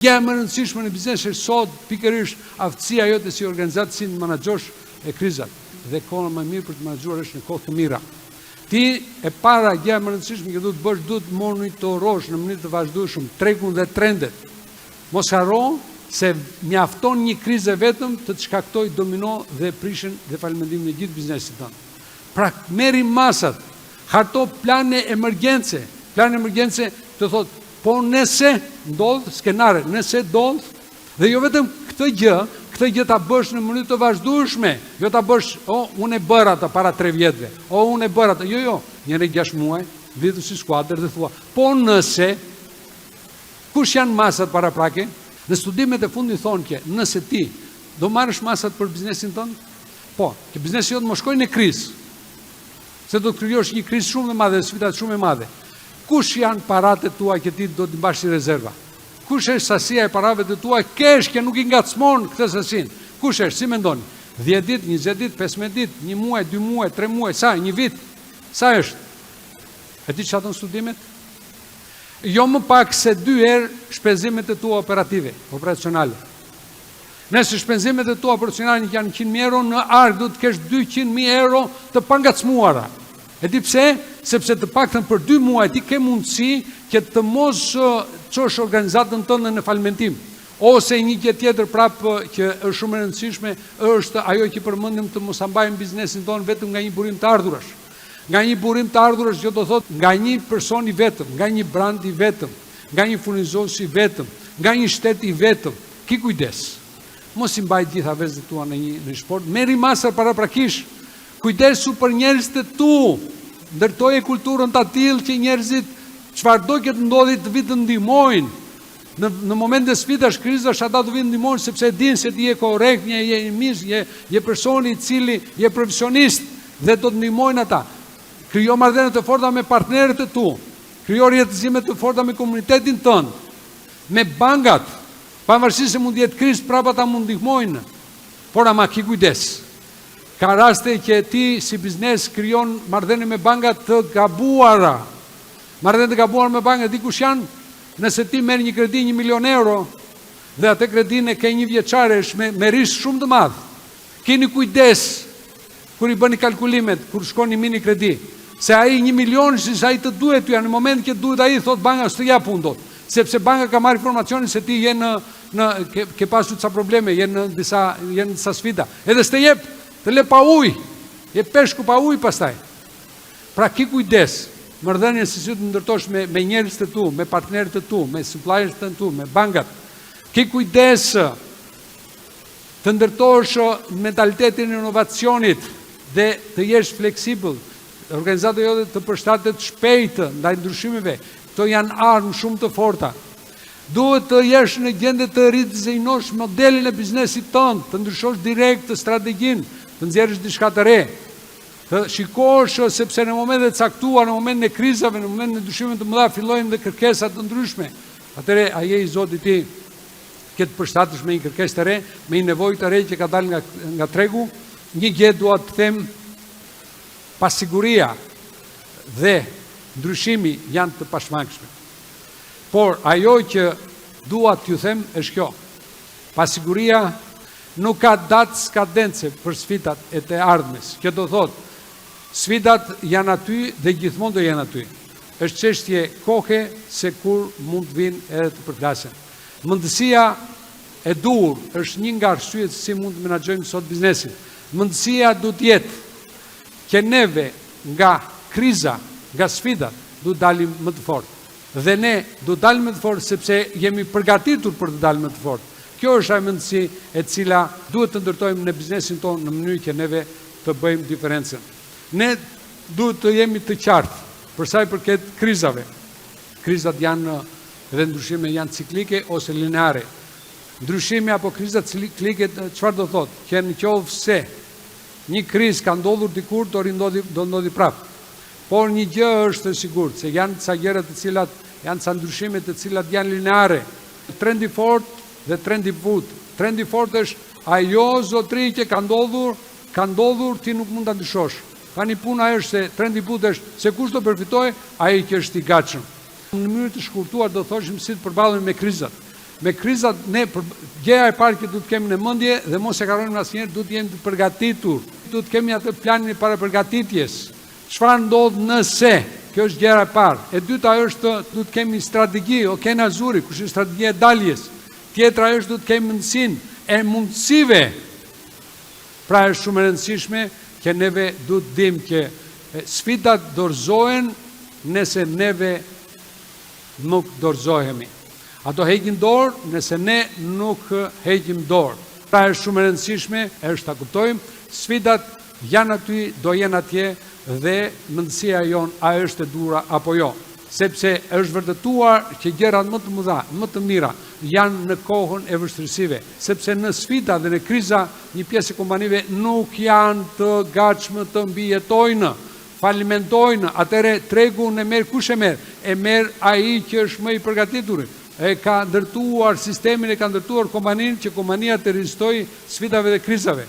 Gjë më e rëndësishme në biznes është sot pikërisht aftësia jote si organizat si të menaxhosh e krizat. Dhe koha më mirë për të menaxhuar është në kohë të mira. Ti e para gjë më e rëndësishme që duhet bësh, duhet monitorosh në mënyrë të vazhdueshme tregun dhe trendet. Mos harro se mjafton një krizë vetëm të të shkaktoj domino dhe prishjen dhe falmendimin e gjithë biznesit tënd. Pra merri masat, harto plane emergjence. Plane emergjence të thotë po nëse ndodh skenare, nëse ndodh, dhe jo vetëm këtë gjë ta bësh në mënyrë të vazhdueshme, jo ta bësh, unë e bëra ata para 3 vjetëve, unë e bëra ata, jo, njëri 6 muaj, vitu si skuadër dhe thua, po nëse, kush janë masat paraprake? Në studimet e fundit thonë që nëse ti do marrësh masat për biznesin tënd, po, që biznesi jotë më shkojë në krizë, se do të krijosh një krizë shumë e madhe, sfida shumë e madhe. Kush janë paratë tua që ti do të mbash si rezerva? Kush është sasia e parave të tua kesh që nuk i ngacmon këtë sasin? Kush është, si mendoni? 10 ditë, 20 ditë, 15 ditë, 1 muaj, 2 muaj, 3 muaj, sa, 1 vit? Sa është? E ti çfarë thon studimet? Jo më pak se 2 herë shpenzimet e tua operacionale. Nëse shpenzimet e tua operacionale janë 100.000 euro, në ark do të kesh 200.000 euro të pangacmuara. E di pse? Sepse të paktën për 2 muaj ti ke mundësi që të mos çosh organizatën tënde në falmentim. Ose një gjë tjetër prapë që është shumë e rëndësishme është ajo që përmendim të mos mbajmë biznesin tonë vetëm nga një burim të ardhurash. Nga një burim të ardhurash që do thotë nga një person i vetëm, nga një brand i vetëm, nga një furnizues i vetëm, nga një shtet i vetëm. Ki kujdes. Mos i mbaj gjitha vezët tua në një sport, merri masa paraprakish. Kujdesu për njerëzit e tu, ndërtoje kulturën të tillë që njerëzit çfarë do që të ndodhi të vitë ndihmojnë. Në moment të sfidash, krizash, ata të vitë ndihmojnë sepse dinë se ti je korrekt, je mirë, je personi i cili je profesionist dhe do të ndihmojnë ata. Krijo marrëdhënie të forta me partnerët e tu, krijo rrjetëzime të forta me komunitetin tënd, me bankat, pavarësisht se mund të jetë krizë, prapë ata mund ndihmojnë. Por ama ki kujdes. Ka raste që ti si biznes krijon marrëdhënie me bankat të gabuara. Marrëdhënie të gabuara me bankat, di kush janë? Nëse ti merr një kredi 1 milion euro dhe atë kredinë ke një vjeçare me risk shumë të madh. Keni kujdes kur i bëni kalkulimet, kur shkoni mini kredi, se ai 1 milion si sa i të duhet ty, në moment që duhet ai thot banka s'të jap punë dot, sepse banka ka marrë informacionin se ti je ke pasur disa probleme, je në disa sfida. Edhe s'të jep, të le pa ujë, je peshku pa ujë pastaj. Pra ki kujdes, marrëdhënien se si të ndërtosh me njerëzit e tu, me partnerët e tu, me supplierët e tu, me bankat. Ki kujdes të ndërtosh mentalitetin e inovacionit dhe të jesh fleksibël. Organizata jote të përshtatet shpejt ndaj ndryshimeve. Këto janë armë shumë të forta. Duhet të jesh në gjendje të ridizajnosh modelin e biznesit tënd, të ndryshosh direkt të strategjinë, të nxjerrësh diçka të re, të shikosh sepse në momentet e caktuara, në momentin e krizave, në momentin e ndryshimeve të mëdha fillojnë dhe kërkesa të ndryshme. Atëre aje i Zotit ti që të përshtatesh me një kërkesë të re, me një nevojë të re që ka dalë nga tregu. Një gjë dua të them, pasiguria dhe ndryshimi janë të pashmangshme. Por ajo që dua t'ju them është kjo. Pasiguria nuk ka datë skadence për sfidat e të ardhmes. Kjo do thotë, sfidat janë aty dhe gjithmonë do janë aty. Është çështje kohe se kur mund të vinë edhe të përplasen. Mundësia e dur është një nga arsyet si mund të menaxhojmë sot biznesin. Mundësia duhet të jetë që neve nga kriza, nga sfidat, du dalim më të fortë. Dhe ne du dalim më të fortë sepse jemi përgatitur për të dalë më të fortë. Kjo është ajo mundësi e cila duhet të ndërtojmë në biznesin tonë në mënyrë që neve të bëjmë diferencën. Ne duhet të jemi të qartë për sa i përket krizave. Krizat janë dhe ndryshime janë ciklike ose lineare. Ndryshimi apo krizat ciklike çfarë do thotë? Që në qoftë se një krizë ka ndodhur dikur, do ndodhi prapë. Por një gjë është e sigurt, se janë ca gjëra të cilat janë ca ndryshime të cilat janë lineare. Trendi fort dhe trendi but. Trendi fort është ajo zotëri që ka ndodhur ti nuk mund ta ndryshosh. Tani puna është se trendi but është se kush do përfitojë, ai që është i gatshëm. Në mënyrë të shkurtuar do thoshim si të përballemi me krizat. me krizat, gjëja e parë që duhet kemi në mendje dhe mos e harrojmë asnjëherë, duhet jemi të përgatitur. Duhet kemi atë planin e parapërgatitjes. Çfarë ndodh nëse? Kjo është gjëra e parë. E dyta është duhet kemi strategji, Ken Azuri, kush është strategjia e daljes. Tjetra është duhet kemi mundësinë e mundësive. Pra është shumë e rëndësishme që neve duhet dim që sfidat dorëzohen nëse neve nuk dorëzohemi. Ato heqin dorë nëse ne nuk heqim dorë. Pra është shumë e rëndësishme, është ta kuptojmë, sfidat janë aty, do jenë atje dhe mendësia jonë a është e dura apo jo. Sepse është vërtetuar që gjërat më të mëdha, më të mira janë në kohën e vështirësive, sepse në sfida dhe në kriza një pjesë e kompanive nuk janë të gatshme të mbijetojnë, falimentojnë, atëre tregun e merr kush e merr? E merr ai që është më i përgatitur. E ka ndërtuar sistemin, e ka ndërtuar kompaninë që kompania të rezistojë sfidave dhe krizave.